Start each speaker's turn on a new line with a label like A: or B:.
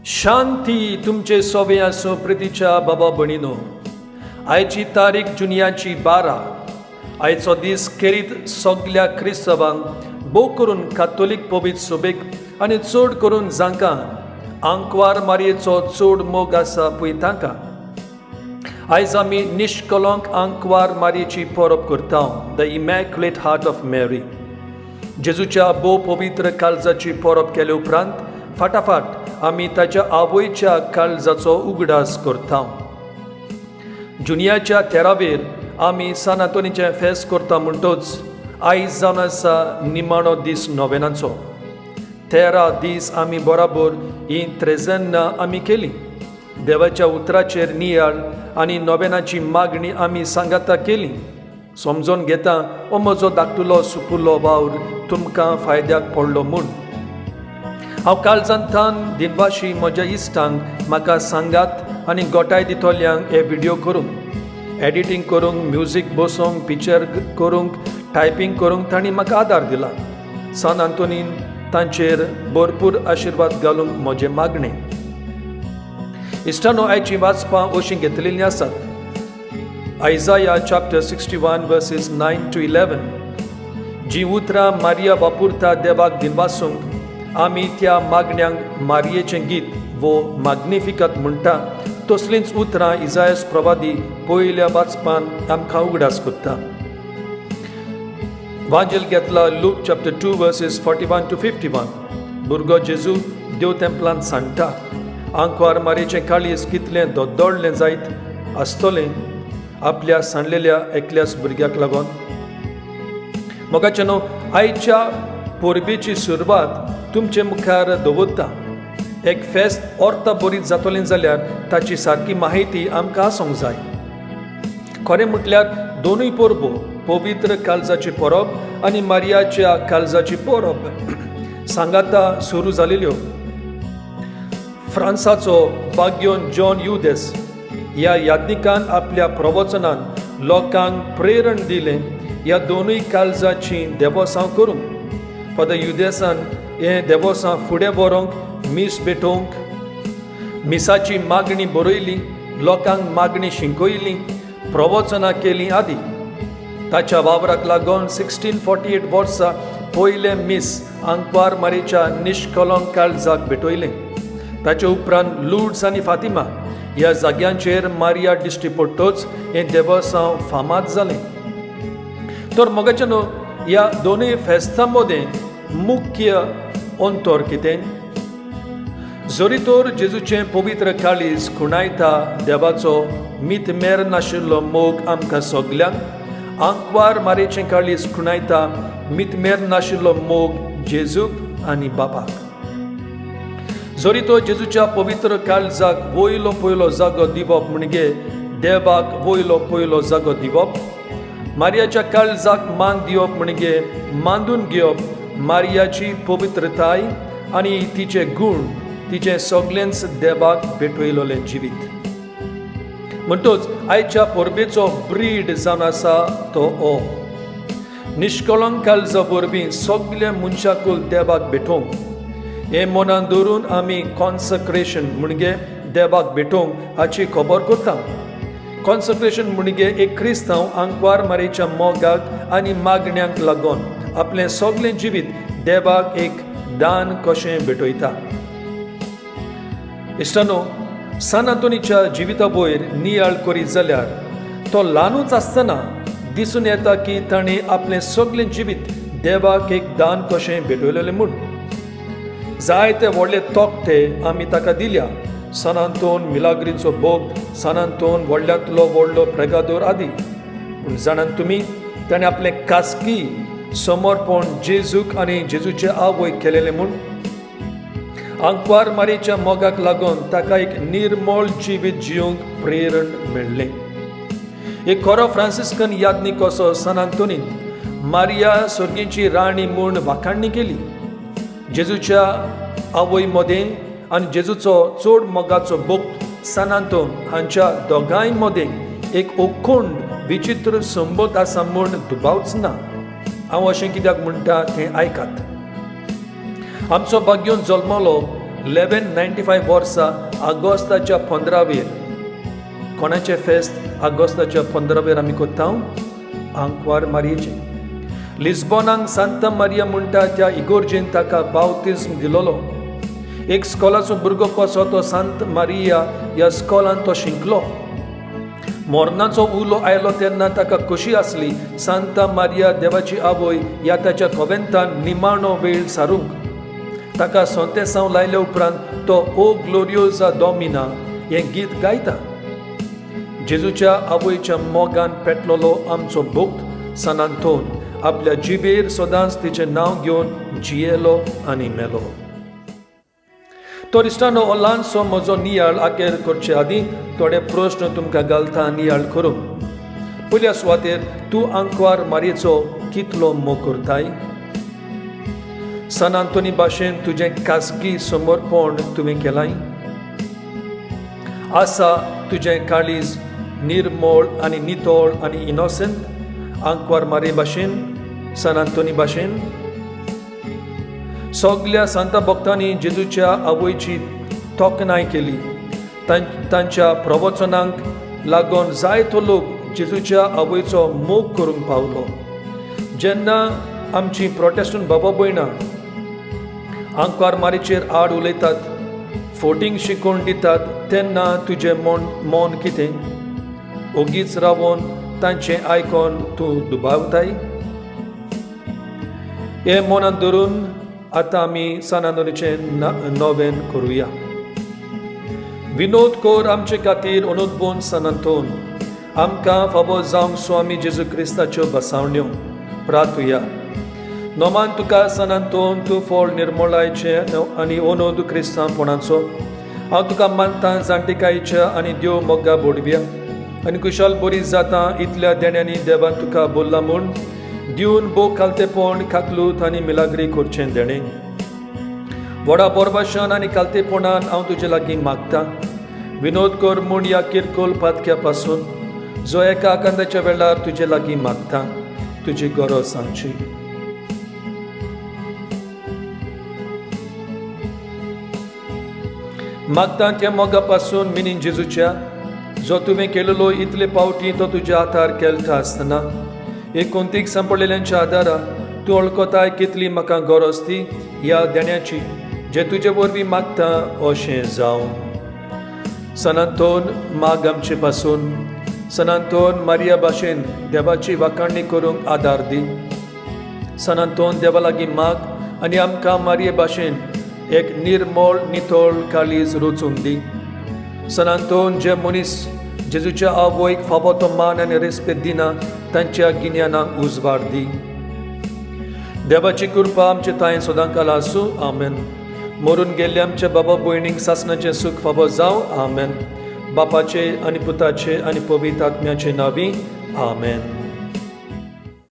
A: शांती तुमचे सोबे आसूं प्रितीच्या बाबा भणीनो. आयची तारीख जुनयाची 12. आयचो दीस खेरीत सगल्या क्रिस्तवांक भोव करून कातोलीक पबीत सोबेक आनी चड करून जांकां आंकवार मारयेचो चड मोग आसा पळय तांकां. आयज आमी निश्कलंक आंकवार मारयेची परब करता, द इमॅक्युलेट हार्ट ऑफ मॅरी. जेजूच्या भोव पवित्र काळजाची परब केले उपरांत फाटाफाट आमी ताच्या आवयच्या काळजाचो उगडास करता. जुनयाच्या 13वेर आमी सान आंतोनीचें फेस्त करता म्हणटच आयज जावन आसा निमाणो दीस नोवेनाचो. 13 दीस आमी बराबर ही त्रेझन्ना आमी केली. देवाच्या उतराचेर नियाळ आनी नोवेनाची मागणी आमी सांगाता केली. समजून घेता हो म्हजो धाकटुलो सुपुलो वावर तुमकां फायद्याक पडलो म्हूण. हांव काळजांतान दिनवाशी म्हज्या इश्टांक म्हाका सांगात आनी गोठाय दितोल्यांक हे व्हिडिओ करूंक, एडिटींग करूंक, म्युजीक बसोवंक, पिक्चर करूंक, टायपींग करूंक तांणी म्हाका आदार दिला. सान आंतोनीन तांचेर भरपूर आशिर्वाद घालूंक म्हजें मागणें. इश्टानो, आयची वाचपां अशीं घेतलेलीं आसात. आयजाया चॅप्टर 61 वर्सेस 9 to 11. जीं उतरां मारिया वापुरता देवाक दिनवासूंक आमी त्या मागण्यांक मारयेचें गीत वो मॅग्निफिकत म्हणटा, तसलींच उतरां इजायास प्रवादी पयल्या वाचपान आमकां उगडास करता. वांजेल घेतला लूक चॅप्टर 2 वर्सेस 41 to 51. भुरगो जेजू देव तेंपलांत सांडटा. आंकवार मारयेचें काळीज कितलें दोड्डोडलें जायत आसतलें आपल्या सांडलेल्या एकल्याच भुरग्याक लागून. मोगाचेनो, आयच्या परबेची सुरवात तुमचे मुखार दवरता. एक फेस्त अर्थ बरीत जातलें जाल्यार ताची सारकी माहिती आमकां आसूंक जाय. खरें म्हटल्यार दोनूय परबो, पवित्र काळजाची परब आनी मारियाच्या काळजाची परब सांगाता सुरू जालेल्यो. फ्रांसाचो बाग्योन जॉन युदेस ह्या याज्ञिकान आपल्या प्रवचनान लोकांक प्रेरण दिलें ह्या दोनूय काळजाची देवसांव करूंक. फादर युदेसान हें देवसांव फुडें व्हरूंक मीस भेटोवंक, मिसाची मागणी बरयली, लोकांक मागणी शिंकयली, प्रवचनां केलीं आदी. ताच्या वावराक लागून 1648 वर्सा पयलें मीस आंकवार मारयेच्या निश्कलंक काळजाक भेटयलें. ताचे उपरांत लुड्स आनी फातिमा ह्या जाग्यांचेर मारिया दिश्टी पडटच हें देवसांव फामाद जालें. तर मोगाचेनो, ह्या दोनूय फेस्तां मदें मुख्य अंतर कितें? जरी तर जेजूचें पवित्र काळीज खुणायता देवाचो मितमेर नाशिल्लो मोग आमकां सगल्यांक, आंकवार मारयेचें काळीज खुणायता मितमेर नाशिल्लो मोग जेजूक आनी बापाक. जरी तो जेजूच्या पवित्र काळजाक वयलो पयलो जागो दिवप म्हणजे देवाक वयलो पयलो जागो दिवप, मारियाच्या काळजाक मान दिवप म्हणजे मांडून घेवप मारियाची पवित्रताय आनी तिचे गुण, तिचें सगळेंच देवाक भेटयलोलें जिवीत. म्हणटच आयच्या परबेचो ब्रीड जावन आसा तो हो. निश्कलंक काळजा वरवीं सगल्या मनशाकूल देवाक भेटोवंक. हें मनान दवरून आमी कॉन्सक्रेशन म्हणजे देवाक भेटोवंक हाची खबर करता. कॉन्सक्रेशन म्हणजे एक क्रिस्तांव आंकवार मारयेच्या मोगाक आनी मागण्यांक लागून आपलें सगळें जिवीत देवाक एक दान कशें भेटयता. इश्टानो, सान आंतोनीच्या जिविता वयर नियाळ करीत जाल्यार तो ल्हानूच आसतना दिसून येता की ताणें आपलें सगळें जिवीत देवाक एक दान कशें भेटयलेलें म्हूण. जायते व्हडले तोखटे आमी ताका दिल्या. सान आंतोन मिलाग्रीचो भोग, सान आंतोन व्हडल्यांतलो व्हडलो प्रेगादोर आदी. पूण जाणात तुमी, ताणें आपलें खासगी समर्पण जेजूक आनी जेजूचे आवय केलेलें म्हूण. आंकवार मारयेच्या मोगाक लागून ताका एक निर्मळ जिवीत जिवंक प्रेरण मेळ्ळें. एक खरो फ्रांसिस्कन याज्ञीक असो सान आंतोनीन मारिया सर्गेची राणी म्हूण वाखाणणी केली. जेजूच्या आवय मदें आनी जेजूचो चड मोगाचो भक्त सान आंतोन हांच्या दोगांय मदें एक अखंड विचित्र संबंद आसा म्हूण दुबावच ना. हांव अशें कित्याक म्हणटा तें आयकात. आमचो बाग्योन जल्मलो 1195 वर्सा ऑगस्टाच्या 15वेर कोणाचे फेस्त ऑगस्टाच्या 15वेर आमी कोत्ता आंकवार मारयेचे. लिस्बोनाक सांत मारिया म्हणटा त्या इगोर्जेन ताका बावतिस्म दिलोलो. एक स्कॉलाचो भुरगो कसो तो सांत मारिया ह्या स्कॉलान तो शिंकलो. मोरनाचो उलो आयलो तेन्ना ताका कशी आसली सांत मारिया देवाची आवय ह्या ताच्या कॉवेंतान निमाणो वेळ सारूंक. ताका सोंतेसांव लायले उपरांत तो ओ ग्लोरियोजा डॉमिना हें गीत गायता. जेजूच्या आवयच्या मोगान पेटलोलो आमचो भक्त सान आंतोन आपल्या जिबेर सदांच तिचें नांव घेवन जियेलो आनी मेलो. तो इश्टानो हो ल्हानसो म्हजो नियाळ आखेर करचे आदीं थोडे प्रश्न तुमकां घालता नियाळ करूंक. पयल्या सुवातेर तूं आंकवार मारयेचो कितलो मोग करताय? सान आंतोनी भाशेन तुजें खासगी समर्पण तुवें केलाय? आसा तुजें काळीज निर्मळ आनी नितळ आनी इनोसेंट आंकवार मारये भाशेन, सान आंतोनी भाशेन? सगळ्या सांत भक्तांनी जेजूच्या आवयची तोखणाय केली. तांच्या प्रवचनांक लागून जायतो लोक जेजूच्या आवयचो मोग करूंक पावलो. जेन्ना आमची प्रोटेस्टंट बाबा भयणां आंकवार मारयेचेर आड उलयतात, फोटींग शिकोवन दितात, तेन्ना तुजें मन कितें? ओगीच रावोन तांचें आयकोन तूं दुबावताय? हे मनांत धरून आतां आमी सान आंतोनीचें नोवेन करुया. विनोद कोर आमचे खातीर अनुदबून सान आंतोन. आमकां फावो जावंक स्वामी जेजू क्रिस्ताच्यो बसावण्यो. प्रार्थुया. नोमान तुका सान आंतोन तूं फळ निर्मळायेचें आनी ओनोद क्रिस्तांवपणाचो. हांव तुका मानतां जाणटेकायेच्या आनी देव मोगा बोडव्या आनी कुशाल बरी जाता इतल्या देण्यांनी देवान तुका बोल्ला म्हूण दिवन बो कालतेपण खाकलूत आनी मिलाग्री करचें देणें. व्हडा बोरबाशान आनी कालतेपणान हांव तुजे लागीं मागतां. विनोद कर म्हूण ह्या किरकोल पातक्या पासून जो एका आकांताच्या वेळार तुजे लागीं मागतां. तुजी गरज सांगची. मागतां त्या मोगा पासून मिनीन जेजूच्या जो तुवें केलेलो इतले पावटी तो तुज्या हातार केलता आसतना एकुणतीक सांपडलेल्यांच्या आदारा तूं वळखताय कितली म्हाका गरज ती ह्या देण्याची जे तुजे वरवीं मागता अशें जावं. सान आंतोन माग आमचे पासून. सान आंतोन मारिया भाशेन देवाची वाखाणणी करूंक आदार दी. सान आंतोन देवा लागीं माग आनी आमकां मारिये भाशेन एक निर्मळ नितळ काळीज रुचूंक दी. सान आंतोन जे मनीस जेजूच्या आवयक फावो तो मान आनी रेस्पेद दिना तांच्या गिन्यानाक उजवाड दी. देवाची कृपा आमचे तायेन सदांकाल आसूं. आमेन. मरून गेल्ल्या आमच्या बाबा भयणीक सासणाचें सूख फावो जावं. आमेन. बापाचे आनी पुताचे आनी पवित्र आत्म्याचे नांवी. आमेन.